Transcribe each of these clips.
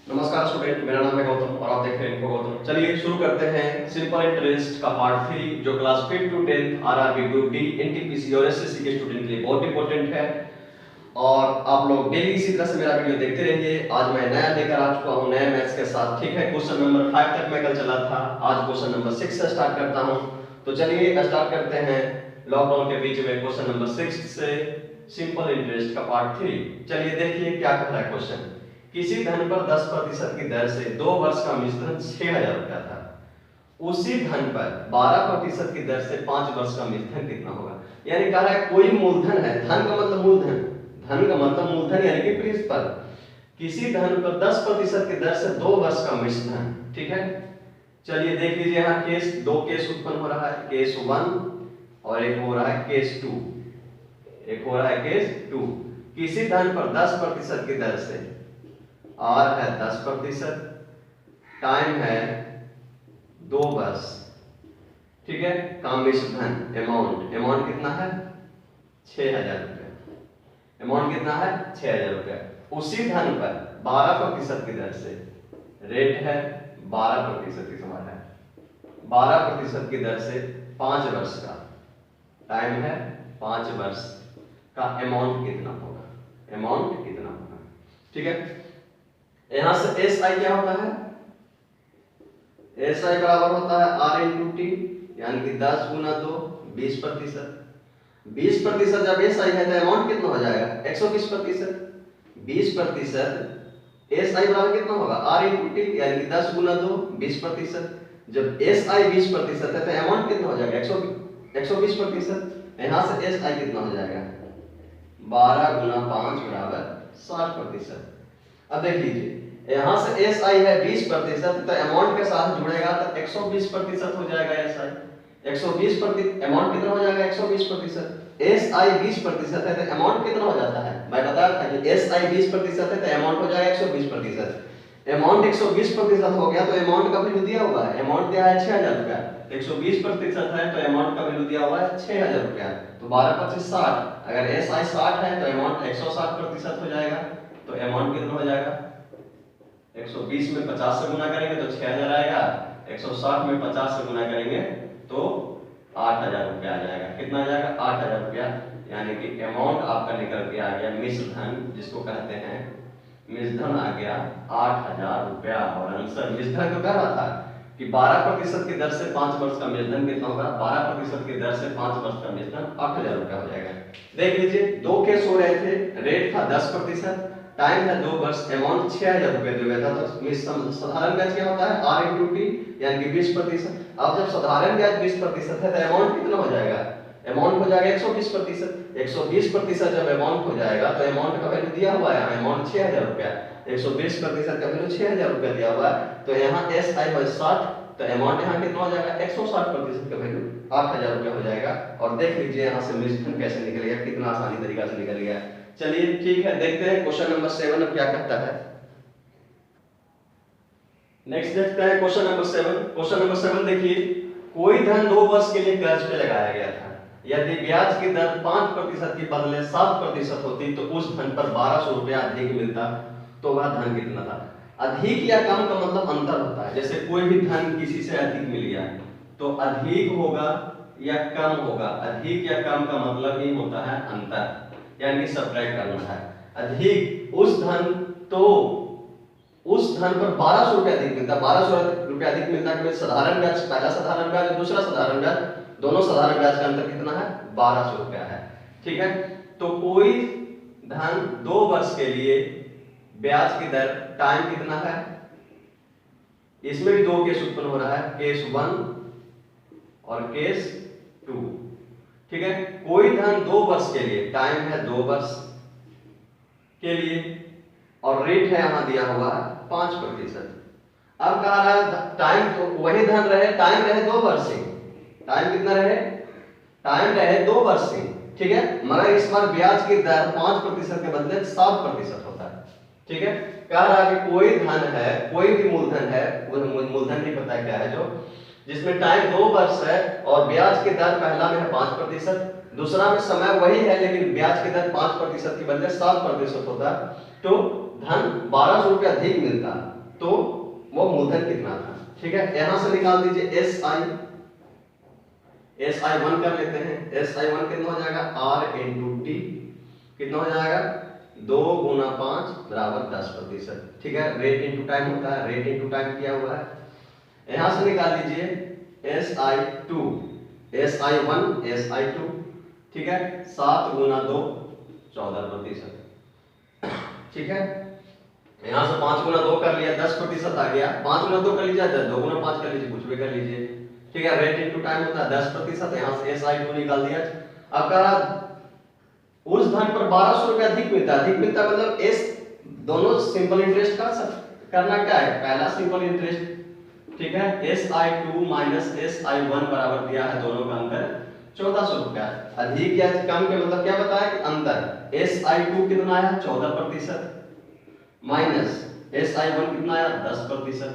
नमस्कार स्टूडेंट, मेरा नाम है गौतम और आप देख रहे हैं इनको गौतम। चलिए शुरू करते हैं सिंपल इंटरेस्ट का पार्ट 3 जो class 5 to 10 RRB group D NTPC और एसएससी के स्टूडेंट के लिए बहुत इंपॉर्टेंट है और आप लोग डेली इसी तरह से मेरा वीडियो देखते रहिए। आज मैं नया लेकर आ चुका हूं नए मैथ्स के साथ। ठीक है, क्वेश्चन नंबर 5 तक मैं कल चला था, आज क्वेश्चन नंबर 6 से स्टार्ट करता हूं। तो चलिए स्टार्ट करते हैं लॉकडाउन के बीच में क्वेश्चन नंबर 6 से सिंपल इंटरेस्ट का पार्ट 3। चलिए देखिए क्या कह रहा है क्वेश्चन। किसी धन पर 10% की दर से 2 वर्ष का मिश्रण 6000 रुपया था, उसी धन पर 12% की दर से 5 वर्ष का मिश्रण कितना होगा। यानी कह रहा है कोई मूलधन है, धन का मतलब मूलधन, धन का मतलब मूलधन यानी कि प्रिंसिपल। किसी धन पर 10% की दर से 2 वर्ष का मिश्रण। ठीक है, चलिए देख लीजिए यहाँ केस, दो केस उत्पन्न हो रहा है, केस 1 और एक हो रहा है केस 2, एक हो रहा है केस 2। किसी धन पर 10% की दर से, आर है 10%, टाइम है 2 वर्ष। ठीक है, काम मिश्रण अमाउंट, अमाउंट कितना है 6000 रुपया, अमाउंट कितना है 6000 रुपया। उसी धन पर 12% की दर से, रेट है 12% की समान है, 12% की दर से 5 वर्ष का, टाइम है 5 वर्ष का अमाउंट कितना होगा, अमाउंट कितना होगा। ठीक है, यहां से एस आई क्या होता है, एस आई बराबर होता है आर इंटू टी, यानी कि 10 गुना 2 20%। 20% जब एस आई है तो अमाउंट कितना हो जाएगा 120%। 20% एस आई बराबर कितना होगा आर इंटू टी, यानी कि 10 गुना 2 20%। जब एस आई 20% है तो अमाउंट कितना हो जाएगा 120%। यहां से एस आई कितना हो जाएगा 12 गुना 5 बराबर 60%। अब देख लीजिए यहां से एस आई है 20%, तो अमाउंट के साथ जुड़ेगा तो 120% हो जाएगा एस आई। 120% अमाउंट कितना हो जाएगा 120%। एस आई 20% है तो अमाउंट कितना हो जाता है, मैं बताया था कि एस आई 20% है तो अमाउंट हो जाएगा 120%। अमाउंट 120% हो गया तो अमाउंट का वैल्यू दिया हुआ है, अमाउंट दिया है 6000 रुपया। 120% है तो अमाउंट का वैल्यू दिया हुआ है 6000 रुपया। तो 12 25 60, अगर एस आई 60 है तो अमाउंट 160% हो जाएगा। तो अमाउंट कितना हो जाएगा 120 में 50 से गुना करेंगे तो 6000 आएगा, 160 में 50 से गुना करेंगे तो 8000 रुपया आ जाएगा। कितना आ जाएगा 8000 रुपया, यानी कि अमाउंट आपका निकल के आ गया मिश्रधन, जिसको कहते हैं मिश्रधन आ गया 8000 रुपया। और आंसर मिश्रधन को कह रहा था कि 12% की दर से 5 वर्ष का मिश्रधन कितना होगा, 12% की दर से 5 वर्ष का मिश्रधन 8000 रुपया हो जाएगा। देख लीजिए दो केस हो रहे थे, रेट था 10%, टाइम है 2 वर्ष, अमाउंट 6000 रुपए दिया गया था। तो साधारण ब्याज क्या होता है आर इंटू टी, यानी कि 20%। अब जब साधारण ब्याज 20% है तो अमाउंट कितना हो जाएगा, अमाउंट हो जाएगा 120%। 120% जब अमाउंट हो जाएगा तो अमाउंट का वैल्यू दिया हुआ है, अमाउंट 6000 रुपया, 120% का वैल्यू 6000 रुपया दिया हुआ है। तो यहाँ एस आई है 60, तो अमाउंट यहाँ कितना हो जाएगा 160% का वैल्यू 8000 रुपया हो जाएगा। और देख लीजिए यहाँ से मिश्रण कैसे निकल गया, कितना आसानी तरीका से निकल गया। चलिए ठीक है, देखते हैं क्वेश्चन नंबर 7 अब क्या कहता है। नेक्स्ट देखते हैं क्वेश्चन नंबर 7। क्वेश्चन नंबर 7 देखिए, कोई धन 2 वर्ष के लिए कर्ज पे लगाया गया था, यदि ब्याज की दर 5% के बदले 7% होती तो उस धन पर 1200 रुपया अधिक मिलता, तो वह धन कितना था। अधिक या कम का मतलब अंतर होता है, जैसे कोई भी धन किसी से अधिक मिल गया तो अधिक होगा या कम होगा। अधिक या कम का मतलब ही होता है अंतर, यानी सब्ट्रैक्ट करना है। अधिक उस धन, तो उस धन पर 1200 रुपया अधिक मिलता, 1200 रुपया अधिक मिलता कि साधारण ब्याज, पहला साधारण ब्याज और दूसरा साधारण ब्याज, दोनों साधारण ब्याज का अंतर कितना है 1200 रुपया है। ठीक है, तो कोई धन 2 वर्ष के लिए ब्याज की दर, टाइम कितना है, इसमें भी 2 केस उत्पन्न हो रहा है, केस 1 और केस 2। ठीक है, कोई धन 2 वर्ष के लिए, टाइम है 2 वर्ष के लिए और रेट है यहां दिया हुआ है 5%। अब कह रहा है टाइम तो वही धन रहे, टाइम रहे 2 वर्ष से, टाइम कितना रहे, टाइम रहे 2 वर्ष से। ठीक है, मगर इस बार ब्याज की दर 5% के बदले 7% होता है। ठीक है, कह रहा है कि कोई धन है, कोई भी मूलधन है, मूलधन नहीं पता क्या है, जो जिसमें टाइम 2 वर्ष है और ब्याज की दर पहला में है 5%, दूसरा में समय वही है लेकिन ब्याज की दर 5% के बदले 7% होता है। तो धन 1200 रुपया अधिक मिलता तो वो मूलधन कितना था। ठीक है, यहां से निकाल दीजिए SI1 कर लेते हैं। SI1 कितना हो जाएगा, R इंटू टी कितना हो जाएगा, 2 गुना 5 बराबर 10%। ठीक है, रेट इंटू टाइम होता है, रेट इंटू टाइम किया हुआ है। यहां से निकाल लीजिए SI2, SI1 SI2। ठीक है, 7 गुना 2 14%। ठीक है, यहां से 5 गुना 2 कर लिया 10% आ गया, 5 गुना 2 कर लीजिए, 2 गुना 5 कर लीजिए, कुछ भी कर लीजिए। ठीक है, रेट इंटू टाइम होता है 10%। यहां से SI2 निकाल दिया। अब करा उस धन पर 1200 रुपया अधिक मिलता है, अधिक मिलता मतलब एस दोनों सिंपल इंटरेस्ट का करना क्या है, पहला सिंपल इंटरेस्ट। ठीक है, SI2 माइनस SI1 बराबर दिया है, दोनों का अंतर 1400 रुपया। अधिक या कम के मतलब क्या बताया कि अंतर। SI2 कितना आया 14% माइनस SI1 कितना आया 10%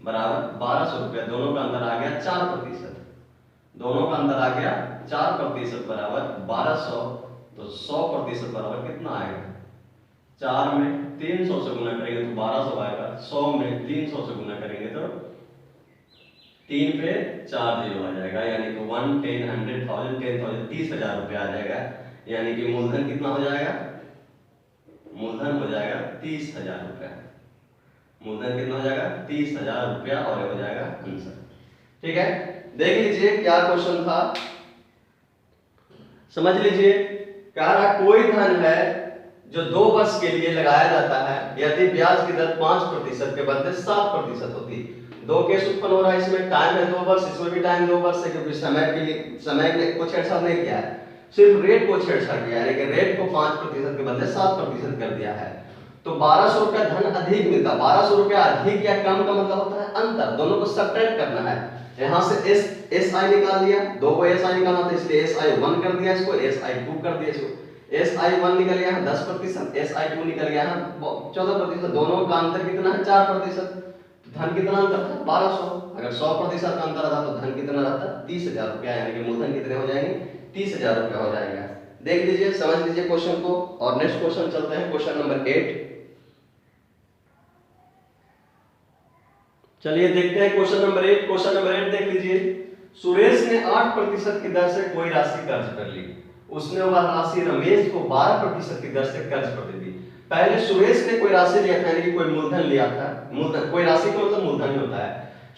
बराबर 1200 रुपया। दोनों का अंतर आ गया 4%, दोनों का अंतर आ गया 4% बराबर 1200। तो 100% बराबर कितना आएगा, 4 में 300 से गुना करेंगे तो 1200 आएगा, 100 में 300 से गुना करेंगे तो 3 पे 4 जीरो आ जाएगा, यानी कि 1 10 100,000 10,000 30,000 रुपया आ जाएगा। यानी कि मूलधन कितना हो जाएगा, मूलधन हो जाएगा 30,000 रुपया। मूलधन कितना हो जाएगा 30,000 रुपया और हो जाएगा आंसर। ठीक है, देख लीजिए क्या क्वेश्चन था, समझ लीजिए। कह रहा कोई धन है जो 2 वर्ष के लिए लगाया जाता है, यदि ब्याज की दर 5% के बदले 7% होती। 2 केस उत्पन्न हो रहा है, इसमें टाइम है 2 वर्ष, इसमें भी टाइम 2 वर्ष है, क्योंकि समय के को छेड़छाड़ नहीं किया है, सिर्फ रेट को छेड़छाड़ किया है, लेकिन रेट को 5% के बदले 7% कर दिया है। तो 1200 रुपया धन अधिक मिलता। 1200 रुपया अधिक या कम का मतलब होता है अंतर, दोनों को सब्ट्रैक्ट करना है। यहां से SI निकाल लिया, 2 को SI निकालना था, इसलिए SI1 कर दिया, इसको SI2 कर दिया, इसको SI1 निकल गया है 10%, SI2 निकल गया है 14%, दोनों का अंतर कितना है 4%। तो धन कितना अंतर था 1200। अगर 100% का अंतर था तो धन कितना रहता 30,000 रुपया, यानी कि मूलधन कितने हो जाएंगे 30,000 रुपया हो जाएगा। देख लीजिए, समझ लीजिए क्वेश्चन को। और नेक्स्ट क्वेश्चन चलते हैं, क्वेश्चन नंबर 8। चलिए देखते हैं क्वेश्चन नंबर 8। क्वेश्चन नंबर 8 देख लीजिए। सुरेश ने 8% की दर से कोई राशि कर्ज कर ली, उसने वह राशि रमेश को 12% की दर से कर्ज पर दे दी। पहले सुरेश ने कोई राशि लिया था, यानी कि कोई मूलधन लिया था, मूलधन कोई राशि का मतलब मूलधन ही होता है।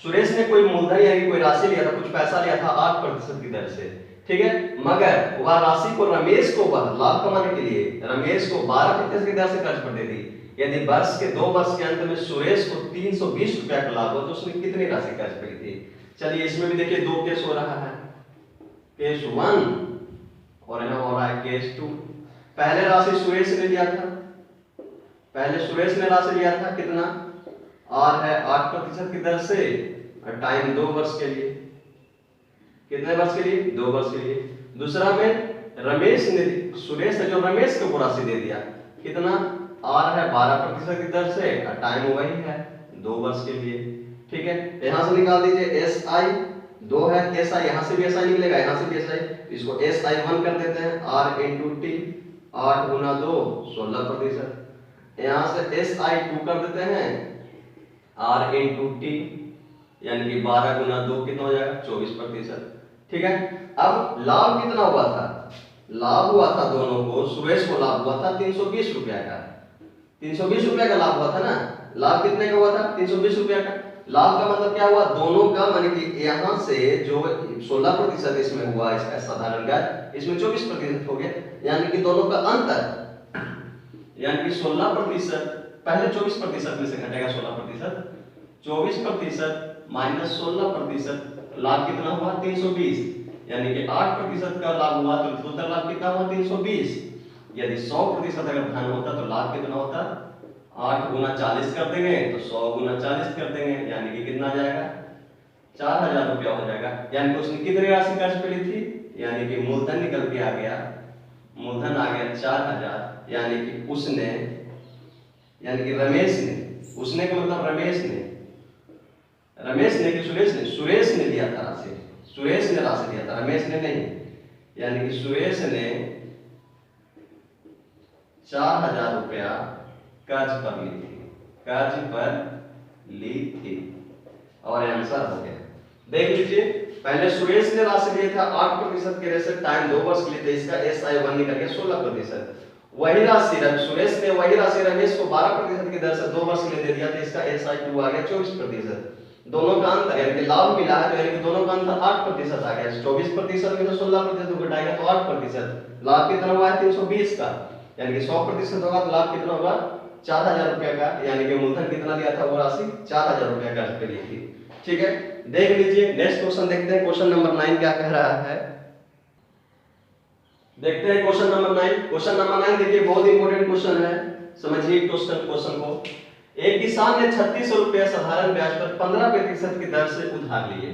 सुरेश ने कोई मूलधन यानी कोई राशि लिया था, कुछ पैसा लिया था 8% की दर से। ठीक है, मगर वह राशि को रमेश को वह लाभ कमाने के लिए रमेश को 12% की दर से कर्ज पर दे दी। यदि वर्ष के 2 वर्ष के अंत में सुरेश को 320 रुपया का लाभ हो तो उसने कितनी राशि कर्ज करी थी। चलिए इसमें भी देखिए 2 केस हो रहा है, केस 1 और यहां हो रहा है केस 2। पहले राशि सुरेश ने लिया था, पहले सुरेश ने राशि लिया था कितना, R है 8% की दर से, और टाइम 2 वर्ष के लिए। कितने वर्ष के लिए 2 वर्ष के लिए। दूसरा में रमेश ने, सुरेश ने जो रमेश को राशि दे दिया कितना, R है 12% की दर से, और टाइम वही है 2 वर्ष के लिए। ठीक है, यहां से निकाल दीजिए SI 2 है, SI यहां से भी SI निकलेगा, यहां से भी SI, इसको SI1 कर देते हैं, R इंटू टी 8 गुना 2 16%। यहां से SI2 कर देते हैं, R इंटू टी यानी कि 12 गुना 2 कितना हो जाएगा 24%। ठीक है, अब लाभ कितना हुआ था, लाभ हुआ था दोनों को, सुरेश को लाभ हुआ था 320 रुपया का, 320 रुपया का लाभ हुआ था ना। लाभ कितने का हुआ था 320 रुपया का। लाभ का मतलब क्या हुआ, दोनों का माने कि यहां से जो 16% इसमें हुआ, इसका साधारण ब्याज, इसमें 24% हो गया, यानी कि दोनों का अंतर, यानी कि 16% पहले 24% में से घटेगा 16%, 24% माइनस 16%, लाभ कितना हुआ 320, यानी कि 8% का लाभ हुआ तो टोटल लाभ कितना हुआ 320। यदि 100% अगर धन होता तो लाभ कितना होता, 8 गुना 40 कर देंगे तो 100 गुना 40 कर देंगे, यानी कि कितना आ जाएगा 4000 रुपया हो जाएगा। यानी कि उसने कितनी राशि कर्ज पे ली थी, यानी कि मूलधन निकल के आ गया, मूलधन आ गया 4000, यानी कि उसने, यानी कि रमेश ने, उसने का मतलब रमेश ने कि सुरेश ने लिया था राशि, सुरेश ने राशि लिया था, रमेश ने नहीं, यानी कि सुरेश ने 4000 रुपया कर्ज पर ली थी, कर्ज पर ली थी, और आंसर हो गया। देख लीजिए, पहले सुरेश ने राशि लिया था 8% के दर से, टाइम 2 वर्ष के लिए, तो इसका SI1 निकल गया 16%। वही राशि सुरेश ने वही राशि रमेश को 12% की दर से 2 वर्ष के लिए दे दिया, तो इसका SI2 आ गया 24%। दोनों का अंतर यानी कि लाभ मिला है, तो यानी कि दोनों का अंतर 8% आ गया। 24% में तो 16% घटाएगा तो 8%। लाभ कितना हुआ है 320 का, यानी कि 100% होगा तो लाभ कितना होगा 4000 रुपए का, यानी कि मूलधन कितना दिया था वो राशि 4000 रुपए कर्ज पे ली थी। ठीक है, देख लीजिए नेक्स्ट क्वेश्चन देखते हैं। क्वेश्चन नंबर 9 क्या कह रहा है, देखते हैं क्वेश्चन नंबर 9। क्वेश्चन नंबर 9 देखिए, बहुत इंपॉर्टेंट क्वेश्चन है, समझिए क्वेश्चन को। एक किसान ने 3600 रुपया साधारण ब्याज पर 15% की दर से उधार लिए।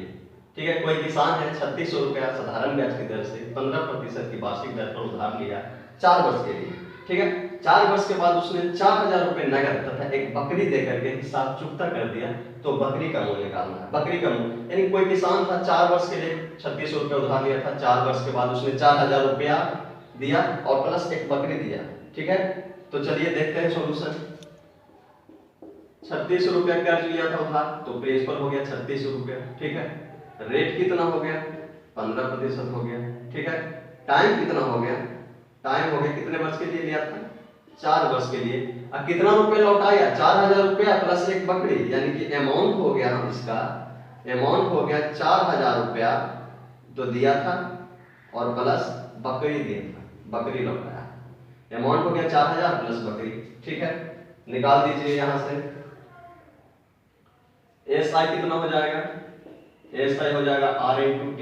ठीक है, कोई किसान है 3600 रुपया साधारण ब्याज की दर से 15% की वार्षिक दर पर उधार लिया 4 वर्ष के लिए। ठीक है, 4 वर्ष के बाद उसने 4000 रुपए नगद तथा एक बकरी देकर के हिसाब चुकता कर दिया, तो बकरी का मूल्य निकालना है। बकरी का मूल्य यानी कोई किसान था 4 वर्ष के लिए 3600 रुपया उधार लिया था, 4 वर्ष के बाद उसने 4000 रुपया दिया और प्लस एक बकरी दिया। ठीक है, तो चलिए देखते हैं सॉल्यूशन। 3600 रुपया कर्ज लिया था उधार, तो प्रिंसिपल हो गया 3600 रुपया। ठीक है, रेट कितना हो गया 15% हो गया। ठीक है, टाइम कितना हो गया, टाइम हो गया कितने वर्ष के लिए लिया था 4 वर्ष के लिए। अब कितना रुपया लौटाया 4000 रुपया प्लस एक बकरी, यानी कि अमाउंट हो गया हम इसका अमाउंट हो गया 4000 रुपया तो दिया था और प्लस बकरी दिया था, बकरी लौटाया। अमाउंट हो गया 4000 प्लस बकरी। ठीक है, निकाल दीजिए यहां से। SI कितना हो जाएगा, SI हो जाएगा R × T,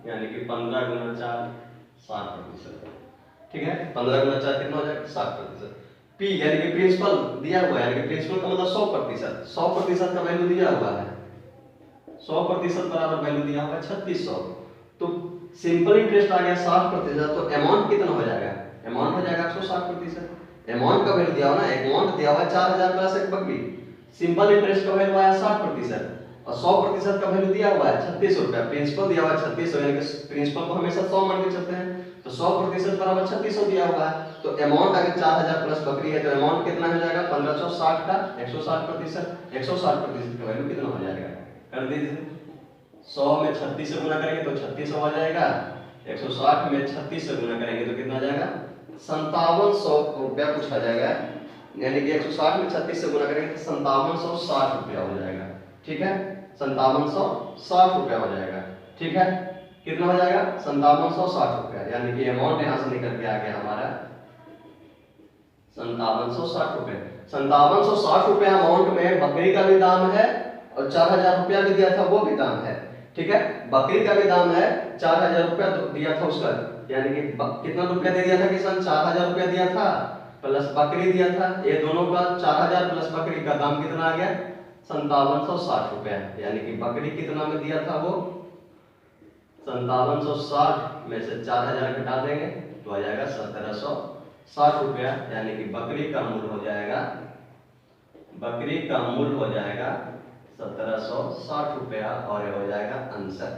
यानी कि 15 × 4 60%। ठीक है, 15 × 4 कितना हो जाएगा 60%। P यानी कि प्रिंसिपल दिया हुआ है, यानी कि प्रिंसिपल का मतलब 100%। 100% का वैल्यू दिया हुआ है, 100% बराबर वैल्यू दिया हुआ है 3600। तो सिंपल इंटरेस्ट आ गया 60%, तो अमाउंट कितना हो जाएगा, अमाउंट हो जाएगा 160%। अमाउंट का वैल्यू दिया हुआ ना, अमाउंट दिया हुआ है 4000 प्लस एक बकरी। सिंपल इंटरेस्ट का वैल्यू आया 60% और 100% का वैल्यू दिया हुआ है 3600 रुपया। प्रिंसिपल दिया हुआ है 3600, यानी कि प्रिंसिपल को हमेशा 100 मान के चलते हैं, तो 100% बराबर 3600 दिया हुआ है। तो अमाउंट अगर 4000 प्लस बकरी है तो अमाउंट कितना हो जाएगा 1560 का 160%। 160% का वैल्यू कितना हो जाएगा, कर दीजिए। 100 में 36 से गुना करेंगे तो 3600 हो जाएगा, 160 में 36 से गुना करेंगे तो कितना आ जाएगा 5700 रुपया कुछ आ जाएगा, यानी कि 160 में 36 से गुना करेंगे तो 5760 रुपया हो जाएगा। ठीक है, 5760 रुपया हो जाएगा। ठीक है, कितना हो जाएगा 5760 रुपया, यानी कि अमाउंट यहां से निकल के आ गया हमारा 5760 रुपये। 5760 रुपया अमाउंट में बकरी का भी दाम है और 4000 रुपया भी दिया था वो भी दाम है। ठीक है, बकरी का भी दाम है, 4000 रुपया दिया था उसका, यानी कि कितना रुपया दे दिया था किसान 4000 रुपया दिया था प्लस बकरी दिया था। ये दोनों का 4000 प्लस बकरी का दाम कितना आ गया 5760 रुपया, यानी कि बकरी कितना में दिया था वो 5760 में से 4000 घटा देंगे तो आ जाएगा 1760 रुपया, यानी कि बकरी का मूल्य हो जाएगा 1760 रुपया और ये हो जाएगा आंसर।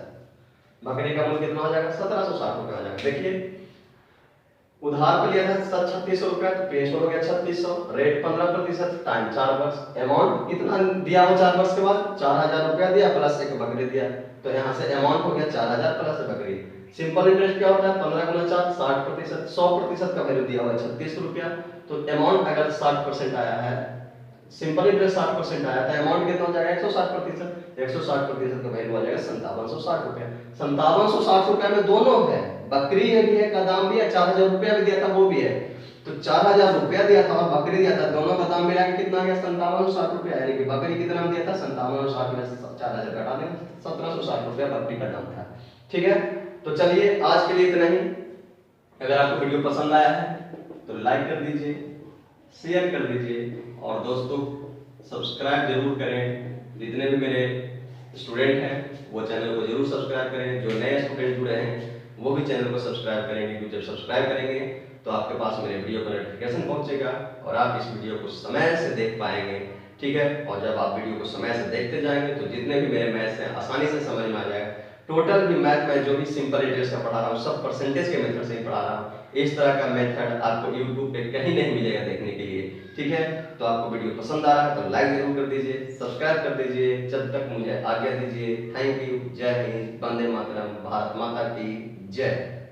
बकरी का मूल्य कितना हो जाएगा 1760 रुपया हो जाएगा। देखिए उधार पे लिया था 3600 रुपया, तो प्रिंसिपल हो गया 3600, रेट 15%, टाइम 4 वर्ष, अमाउंट कितना दिया हो 4 वर्ष के बाद 4000 रुपया दिया प्लस एक बकरी दिया, तो यहाँ से अमाउंट हो गया 4000 प्लस बकरी। सिंपल इंटरेस्ट क्या होता है 15 × 4 60%, 100% का वैल्यू दिया हुआ है 3600 रुपया, तो अमाउंट अगर 60% आया है, सिंपल इंटरेस्ट 60% आया था, अमाउंट कितना हो जाएगा 160%, 160% का वैल्यू आ जाएगा 5760 रुपया। 5760 रुपया में दोनों है, बकरी है भी है का दाम भी है, 4000 रुपया भी दिया था वो भी है, तो 4000 रुपया दिया था और बकरी दिया था, दोनों का दाम मिला के कितना आ गया 5760 रुपया, यानी कि बकरी कितना दाम दिया था 5760 में 4000 घटा देंगे 1760 रुपया बकरी का दाम था। ठीक है, तो चलिए आज के लिए इतना ही। अगर आपको वीडियो पसंद आया है तो लाइक कर दीजिए, शेयर कर दीजिए और दोस्तों सब्सक्राइब जरूर करें। जितने भी मेरे स्टूडेंट हैं वो चैनल को जरूर सब्सक्राइब करें, जो नए स्टूडेंट जुड़े हैं वो भी चैनल को सब्सक्राइब करेंगे, क्योंकि जब सब्सक्राइब करेंगे तो आपके पास मेरे वीडियो का नोटिफिकेशन पहुंचेगा और आप इस वीडियो को समय से देख पाएंगे। ठीक है, और जब आप वीडियो को समय से देखते जाएंगे तो जितने भी मेरे मैथ्स हैं आसानी से समझ में आ जाएगा। टोटल भी मैथ में जो भी सिंपल इंटरेस्ट का पढ़ा रहा हूँ सब परसेंटेज के मेथड से ही पढ़ा रहा हूँ। इस तरह का मेथड आपको यूट्यूब पे कहीं नहीं मिलेगा देखने के लिए। ठीक है, तो आपको वीडियो पसंद आ रहा है तो लाइक जरूर कर दीजिए, सब्सक्राइब कर दीजिए। जब तक मुझे आज्ञा दीजिए। Thank you. जय हिंद, वंदे मातरम, भारत माता की जय।